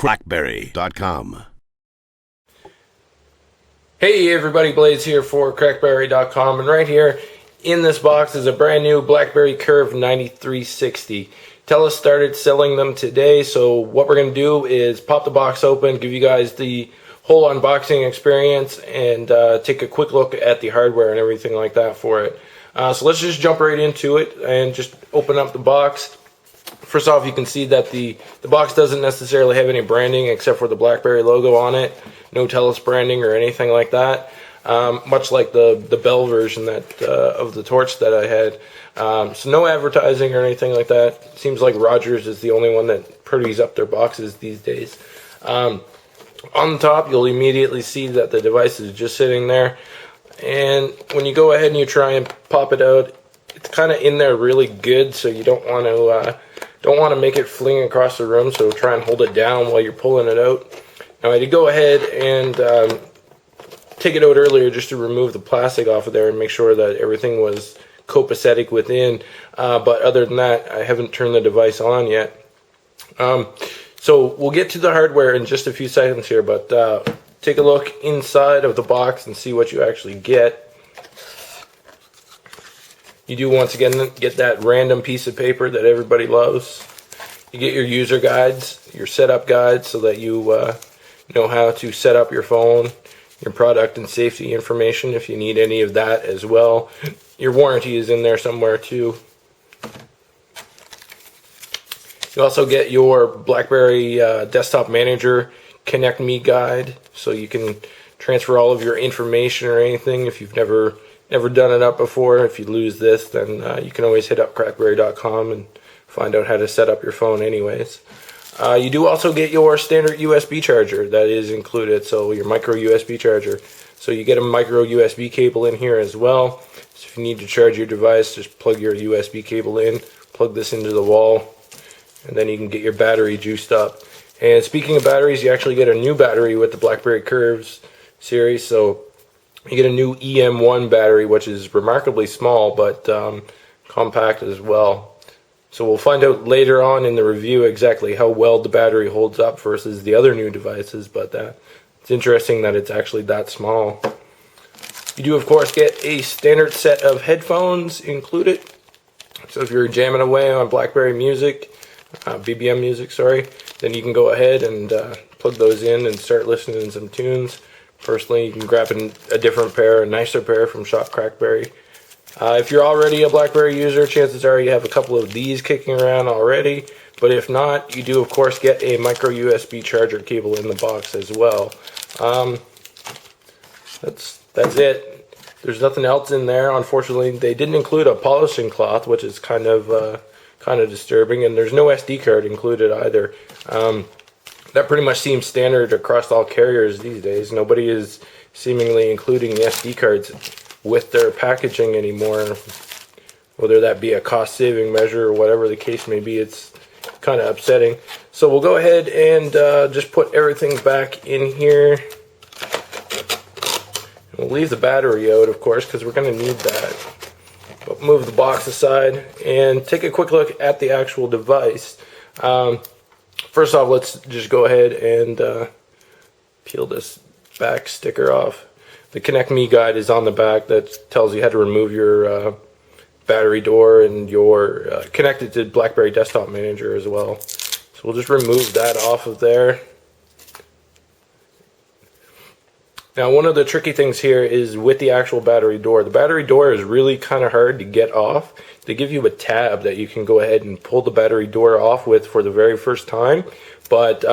CrackBerry.com. Hey everybody, Blaze here for CrackBerry.com, and right here in this box is a brand new BlackBerry Curve 9360. TELUS started selling them today, so what we're going to do is pop the box open, give you guys the whole unboxing experience, and take a quick look at the hardware and everything like that for it. So let's just jump right into it and just open up the box. First off, you can see that the box doesn't necessarily have any branding except for the BlackBerry logo on it. No TELUS branding or anything like that. Much like the Bell version that of the torch that I had. So no advertising or anything like that. Seems like Rogers is the only one that pretties up their boxes these days. On the top, you'll immediately see that the device is just sitting there. And when you go ahead and you try and pop it out, it's kind of in there really good, so you don't want to make it fling across the room. So try and hold it down while you're pulling it out. Now I did go ahead and take it out earlier just to remove the plastic off of there and make sure that everything was copacetic within. But other than that, I haven't turned the device on yet. So we'll get to the hardware in just a few seconds here, but take a look inside of the box and see what you actually get. You do once again get that random piece of paper that everybody loves. You get your user guides, your setup guides, so that you know how to set up your phone, your product and safety information if you need any of that as well. Your warranty is in there somewhere too. You also get your BlackBerry Desktop Manager Connect Me guide, so you can transfer all of your information or anything if you've never done it up before. If you lose this, then you can always hit up CrackBerry.com and find out how to set up your phone anyways. You do also get your standard USB charger that is included, so your micro USB charger. So you get a micro USB cable in here as well. So if you need to charge your device, just plug your USB cable in, plug this into the wall, and then you can get your battery juiced up. And speaking of batteries, you actually get a new battery with the BlackBerry Curves series. So you get a new EM1 battery, which is remarkably small, but compact as well. So we'll find out later on in the review exactly how well the battery holds up versus the other new devices, but it's interesting that it's actually that small. You do, of course, get a standard set of headphones included. So if you're jamming away on BlackBerry music, BBM music, sorry, then you can go ahead and plug those in and start listening to some tunes. Personally, you can grab a different pair, a nicer pair from Shop CrackBerry. If you're already a BlackBerry user, chances are you have a couple of these kicking around already. But if not, you do, of course, get a micro USB charger cable in the box as well. That's it. There's nothing else in there. Unfortunately, they didn't include a polishing cloth, which is kind of disturbing. And there's no SD card included either. That pretty much seems standard across all carriers these days. Nobody is seemingly including the SD cards with their packaging anymore. Whether that be a cost-saving measure or whatever the case may be, it's kind of upsetting. So we'll go ahead and just put everything back in here. We'll leave the battery out, of course, because we're going to need that. But move the box aside and take a quick look at the actual device. First off, let's just go ahead and peel this back sticker off. The Connect Me guide is on the back that tells you how to remove your battery door and your connected to BlackBerry Desktop Manager as well. So we'll just remove that off of there. Now, one of the tricky things here is with the actual battery door. The battery door is really kind of hard to get off. They give you a tab that you can go ahead and pull the battery door off with for the very first time, but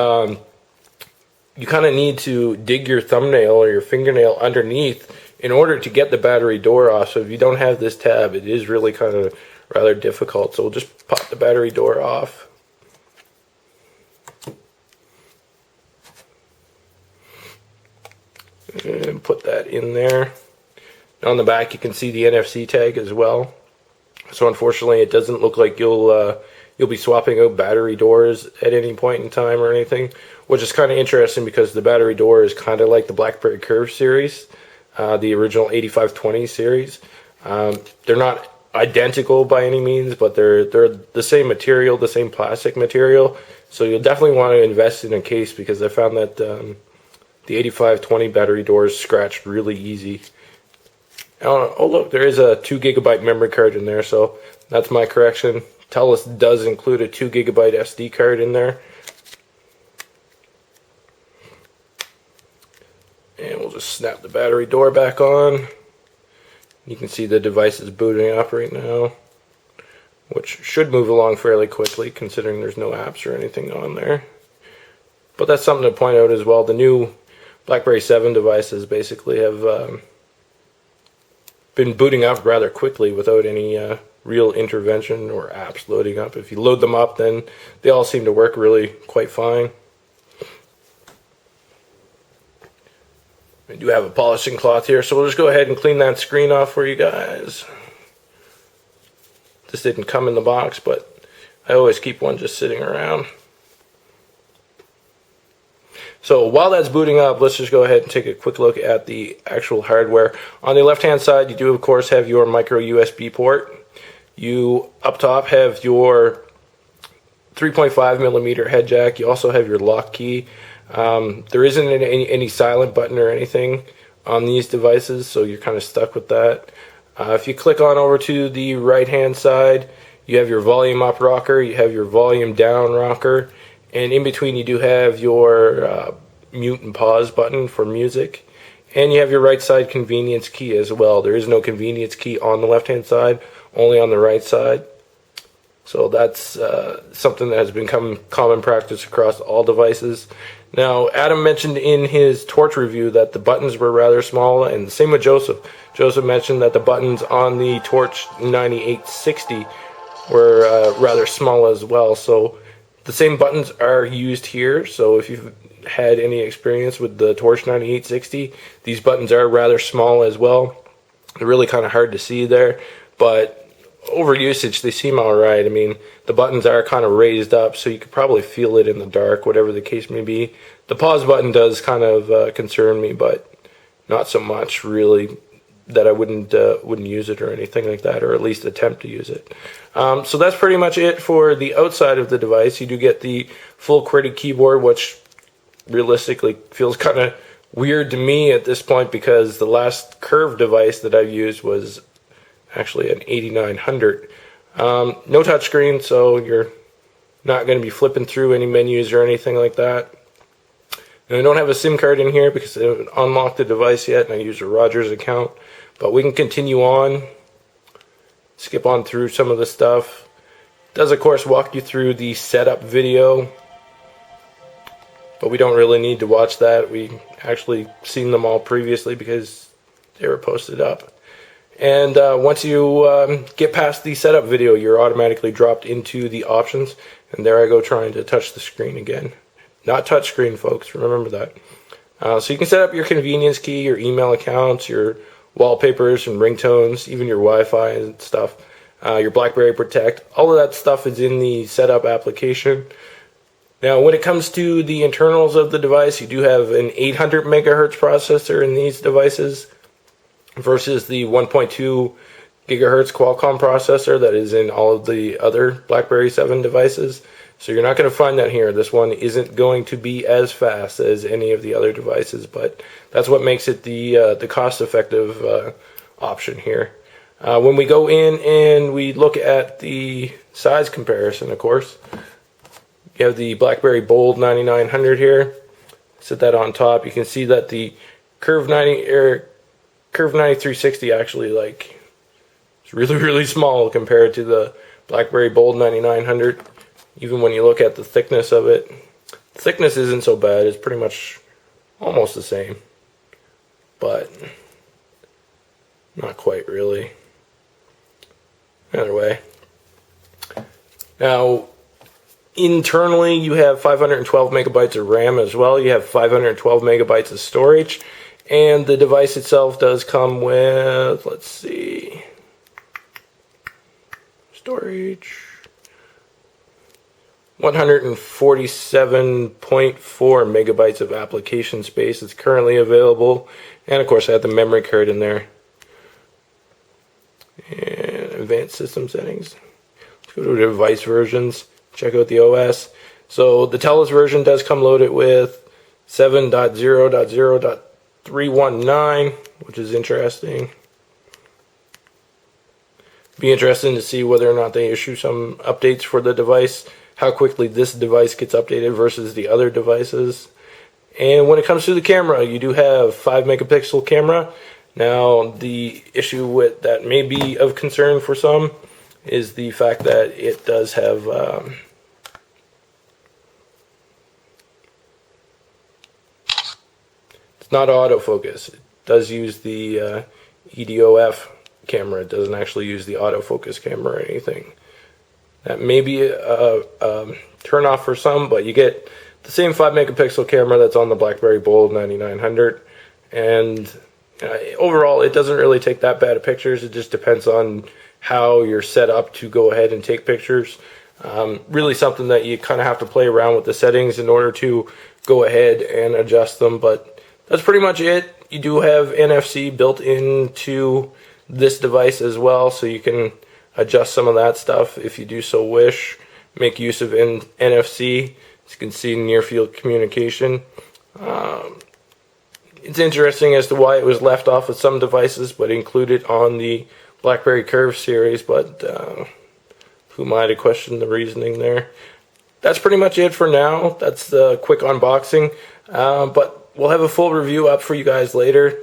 you kind of need to dig your thumbnail or your fingernail underneath in order to get the battery door off. So if you don't have this tab, it is really kind of rather difficult. So we'll just pop the battery door off. And put that in there. On the back you can see the NFC tag as well. So unfortunately it doesn't look like you'll be swapping out battery doors at any point in time or anything, which is kind of interesting because the battery door is kind of like the BlackBerry Curve series, the original 8520 series. They're not identical by any means, but they're the same material, the same plastic material. So you'll definitely want to invest in a case, because I found that the 8520 battery doors scratch really easy. Oh look, there is a 2 GB memory card in there, so that's my correction. TELUS does include a 2 GB SD card in there. And we'll just snap the battery door back on. You can see the device is booting up right now, which should move along fairly quickly considering there's no apps or anything on there. But that's something to point out as well. The new BlackBerry 7 devices basically have been booting up rather quickly without any real intervention or apps loading up. If you load them up, then they all seem to work really quite fine. I do have a polishing cloth here, so we'll just go ahead and clean that screen off for you guys. This didn't come in the box, but I always keep one just sitting around. So while that's booting up, let's just go ahead and take a quick look at the actual hardware. On the left hand side, you do of course have your micro USB port. You up top have your 3.5mm head jack. You also have your lock key. There isn't any silent button or anything on these devices, so you're kind of stuck with that. If you click on over to the right hand side, you have your volume up rocker, you have your volume down rocker, and in between you do have your mute and pause button for music, and you have your right side convenience key as well. There is no convenience key on the left hand side, only on the right side. So that's something that has become common practice across all devices. Now, Adam mentioned in his torch review that the buttons were rather small, and the same with Joseph. Joseph mentioned that the buttons on the Torch 9860 were rather small as well. So the same buttons are used here. So if you've had any experience with the Torch 9860, these buttons are rather small as well. They're really kind of hard to see there, but over usage, they seem alright. I mean, the buttons are kind of raised up, so you could probably feel it in the dark, whatever the case may be. The pause button does kind of concern me, but not so much, really, that I wouldn't use it or anything like that, or at least attempt to use it. So that's pretty much it for the outside of the device. You do get the full QWERTY keyboard, which realistically feels kind of weird to me at this point, because the last Curve device that I've used was actually an 8900. No touchscreen, so you're not going to be flipping through any menus or anything like that. And I don't have a SIM card in here because I haven't unlocked the device yet, and I use a Rogers account. But we can continue on, skip on through some of the stuff. It does of course walk you through the setup video, but we don't really need to watch that. We actually seen them all previously because they were posted up. And once you get past the setup video, you're automatically dropped into the options. And there I go trying to touch the screen again. Not touch screen, folks, remember that. So you can set up your convenience key, your email accounts, your wallpapers and ringtones, even your Wi-Fi and stuff, your BlackBerry Protect. All of that stuff is in the setup application. Now, when it comes to the internals of the device, you do have an 800 megahertz processor in these devices, versus the 1.2 gigahertz Qualcomm processor that is in all of the other BlackBerry 7 devices. So you're not going to find that here. This one isn't going to be as fast as any of the other devices, but that's what makes it the cost-effective option here. When we go in and we look at the size comparison, of course, you have the BlackBerry Bold 9900 here. Set that on top. You can see that the Curve 9360 actually it's really small compared to the BlackBerry Bold 9900. Even when you look at the thickness of it, the thickness isn't so bad. It's pretty much almost the same, but not quite really. Either way. Now, internally you have 512 megabytes of RAM as well. You have 512 megabytes of storage. And the device itself does come with, let's see, storage, 147.4 megabytes of application space is currently available. And of course I have the memory card in there. And advanced system settings. Let's go to device versions, check out the OS. So the TELUS version does come loaded with 7.0.0.319, which is interesting. Be interesting to see whether or not they issue some updates for the device, how quickly this device gets updated versus the other devices. And when it comes to the camera, you do have 5 megapixel camera. Now, the issue with that may be of concern for some is the fact that it does have it's not autofocus. It does use the EDOF camera. It doesn't actually use the autofocus camera or anything. That may be a turn off for some, but you get the same 5 megapixel camera that's on the BlackBerry Bold 9900, and overall it doesn't really take that bad of pictures. It just depends on how you're set up to go ahead and take pictures. Really something that you kind of have to play around with the settings in order to go ahead and adjust them, but that's pretty much it. You do have NFC built into this device as well, so you can adjust some of that stuff if you do so wish. Make use of NFC. As you can see, near field communication. It's interesting as to why it was left off with some devices but included on the BlackBerry Curve series, but who am I to question the reasoning there? That's pretty much it for now. That's the quick unboxing, but we'll have a full review up for you guys later.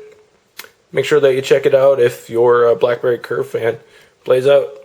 Make sure that you check it out if you're a BlackBerry Curve fan. Blaze out.